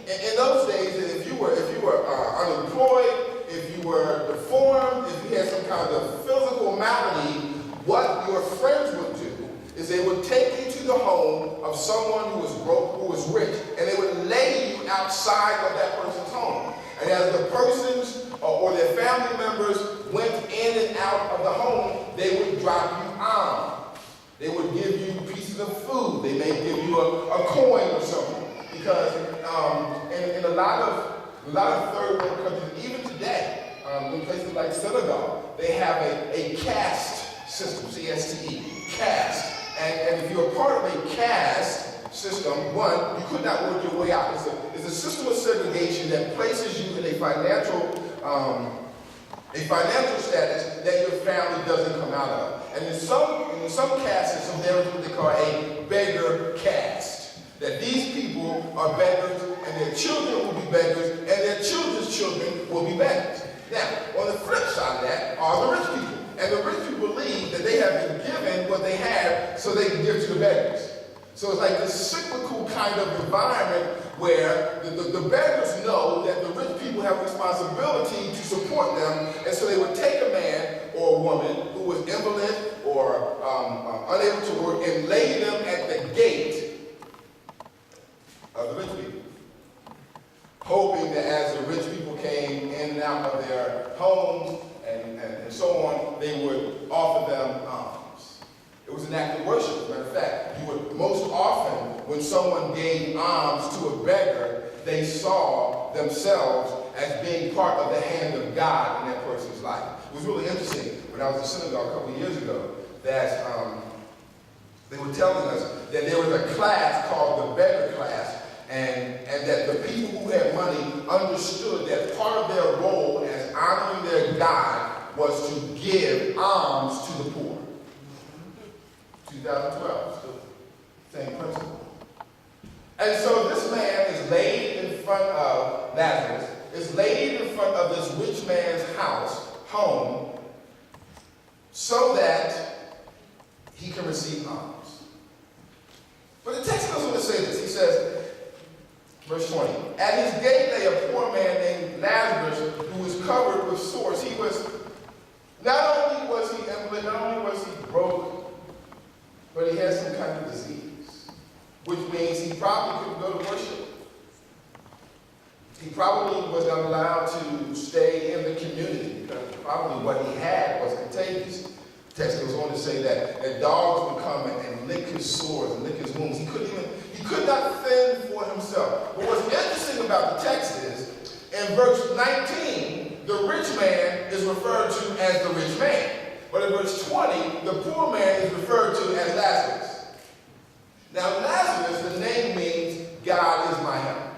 in those days, if you were unemployed, if you were deformed, if you had some kind of physical malady, what your friends would do is they would take you to the home of someone who was broke, who was rich, and they would lay you outside of that person's home. And as the persons or their family members went in and out of the home, they would drop you alms. They would give you pieces of food. They may give you a coin or something. Because in a lot of third world countries, even today, in places like Senegal, they have a caste system, C-S-T-E, caste. And if you're a part of a caste system, one, you could not work your way out. It's a system of segregation that places you in a financial status that your family doesn't come out of. And in some caste systems, there is what they call a beggar caste. That these people are beggars, and their children will be beggars, and their children's children will be beggars. Now, on the flip side of that are the rich people. And the rich people believe that they have been given what they have so they can give to the beggars. So it's like this cyclical kind of environment where the beggars know that the rich people have responsibility to support them, and so they would take a man or a woman who was invalid or unable to work and lay them at the gate of the rich people, hoping that as the rich people came in and out of their homes and so on, they would offer them alms. It was an act of worship. As a matter of fact, you would most often, when someone gave alms to a beggar, they saw themselves as being part of the hand of God in that person's life. It was really interesting when I was in synagogue a couple of years ago that they were telling us that there was a class called the beggar class, and that the people who had money understood that part of their role as honoring their God was to give alms to the poor. 2012, still same principle. And so this man is laid in front of Lazarus, is laid in front of this rich man's home, so that he can receive alms. But the text goes on to say this. He says, verse 20, at his gate lay a poor man named Lazarus, who was covered with sores. He was, not only was he invalid, not only was he broke, but he had some kind of disease, which means he probably couldn't go to worship. He probably was not allowed to stay in the community, because probably what he had was contagious. The text goes on to say that dogs would come and lick his sores and lick his wounds. He could not fend for himself. But what's interesting about the text is, in verse 19, the rich man is referred to as the rich man. But in verse 20, the poor man is referred to as Lazarus. Now Lazarus, the name means God is my help.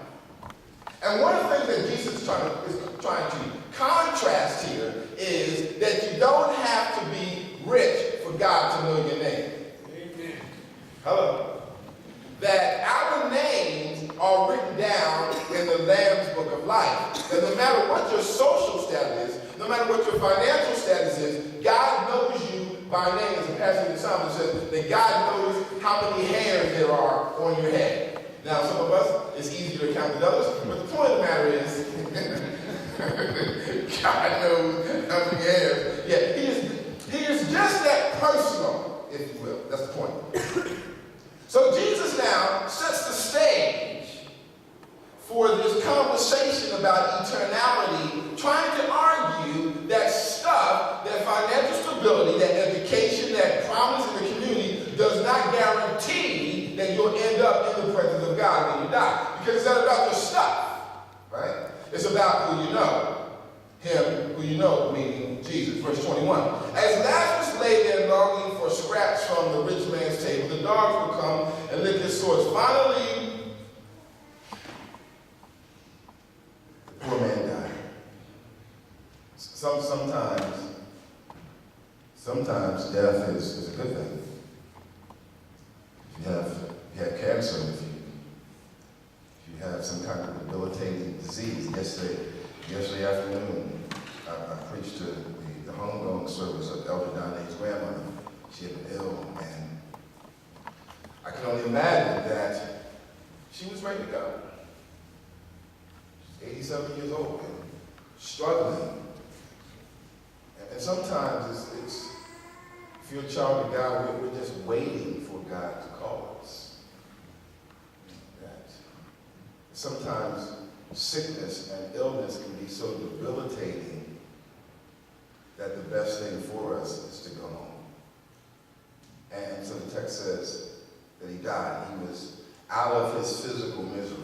And one of the things that Jesus is trying to contrast here is that you don't have to be rich for God to know your name. Amen. Hello. That our names are written down in the Lamb's Book of Life. And no matter what your social status is, no matter what your financial status is, God knows you by name. As a passage in the Psalm that says that God knows how many hairs there are on your head. Now, some of us, it's easier to count than others, but the point of the matter is, God knows how many hairs. Yeah, he is just that personal, if you will. That's the point. So Jesus now sets the stage for this conversation about eternality, trying to argue that stuff, that financial stability, that education, that promise in the community does not guarantee that you'll end up in the presence of God when you die. Because it's not about your stuff, right? It's about who you know. Him who you know, meaning Jesus. Verse 21. As Lazarus lay there longing for scraps from the rich man's table, the dogs would come and lick his sores. Finally, the poor man died. Sometimes death is a good thing. If you have cancer, if you have some kind of debilitating disease. Yesterday afternoon, I preached to the homegoing service of Elder Donnie's grandmother. She had been ill, and I can only imagine that she was ready to go. 87 years old and struggling. And sometimes it's if you're a child of God, we're just waiting for God to call us. That sometimes sickness and illness can be so debilitating that the best thing for us is to go home. And so the text says that he died. He was out of his physical misery.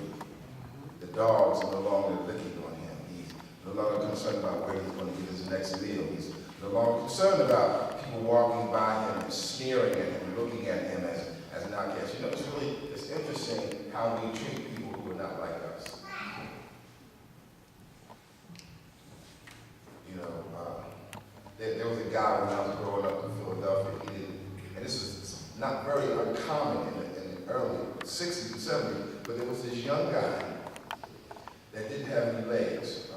The dogs are no longer licking on him. He's no longer concerned about where he's going to get his next meal. He's no longer concerned about people walking by him and sneering at him and looking at him as an outcast. You know, it's interesting how we treat people who are not like us. You know, there was a guy when I was growing up in Philadelphia. And this is not very uncommon in the early 60s and 70s, but there was this young guy that didn't have any legs.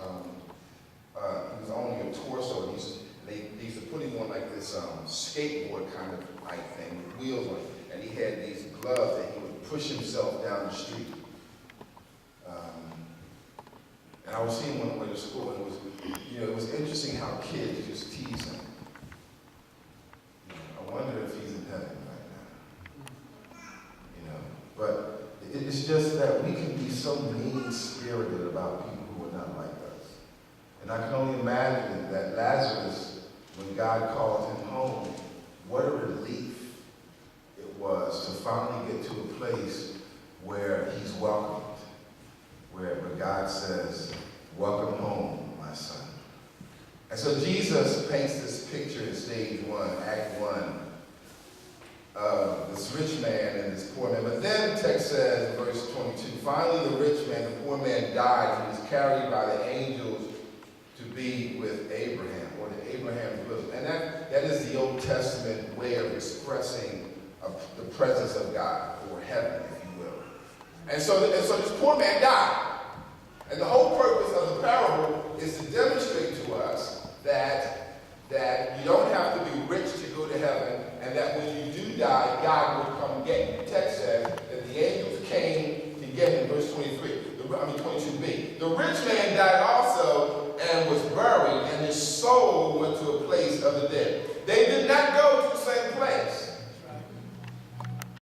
He was only a torso. They used to put him on like this skateboard kind of like thing with wheels on it. And he had these gloves that he would push himself down the street. And I was seeing him on the way to school, and it was interesting how kids just tease him. I wonder if he's in heaven right now. But it's just that we can be so mean-spirited about people who are not like us. And I can only imagine that Lazarus, when God called him home, what a relief it was to finally get to a place where he's welcomed, where God says, "Welcome home, my son." And so Jesus paints this picture in stage 1, act 1, of this rich man and this poor man. But then the text says in verse 22, finally the rich man, the poor man died. He was carried by the angels to be with Abraham, or to Abraham's bosom. And that is the Old Testament way of expressing the presence of God, or heaven, if you will. And so this poor man died. And the whole purpose of the parable is to demonstrate to us that you don't have to be rich to go to heaven, and that when you do die, God will come get you. The text says that the angels came to get him, verse 22b. The rich man died also and was buried, and his soul went to a place of the dead.